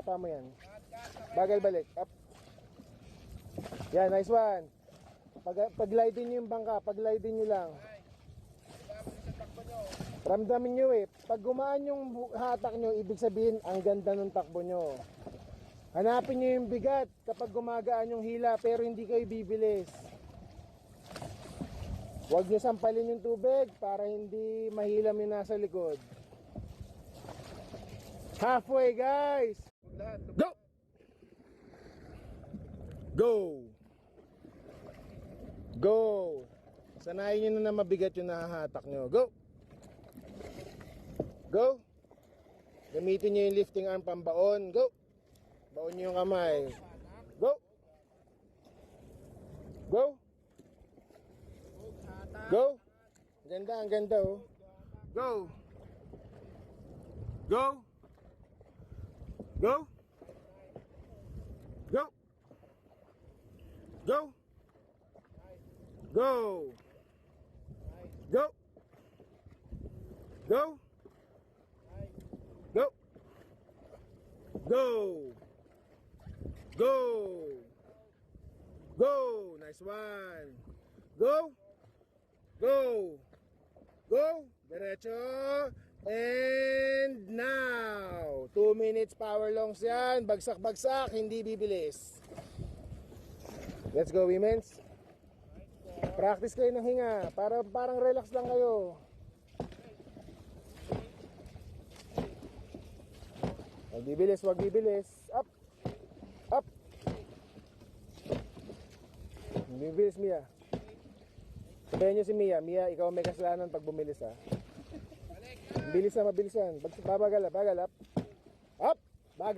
Tapa mo yan. Bagal balik. Up. Yan, nice one. Pag-glide nyo yung bangka, pag-glide nyo lang. Ramdamin nyo eh. Pag gumaan yung hatak nyo, ibig sabihin, ang ganda ng takbo nyo. Hanapin nyo yung bigat kapag gumagaan yung hila, pero hindi kayo bibilis. Huwag nyo sampalin yung tubig para hindi mahilam yung nasa likod. Halfway, guys! Go! Go! Go! Sanayin nyo na mabigat yung nahahatak nyo. Go! Go! Gamitin nyo yung lifting arm pambaon. Go! Baon nyo yung kamay. Go! Go! Go! Ang ganda oh. Go! Go! Go! Go! Go! Go! Go! Go! Go! Go! Go! Go! Nice one! Go! Go! Go! Diretso! And now! 2 minutes power longs yan. Bagsak-bagsak, hindi bibilis. Let's go, women's. Practice kayo ng hinga. Parang relax lang kayo. Wag bibilis, wag bibilis. Up! Up! Bibilis, Mia. Sabihin nyo si Mia. Mia, ikaw may kasalanan pag bumilis ha. Bilis na, mabilisan. Bagal up. Up! Bagal.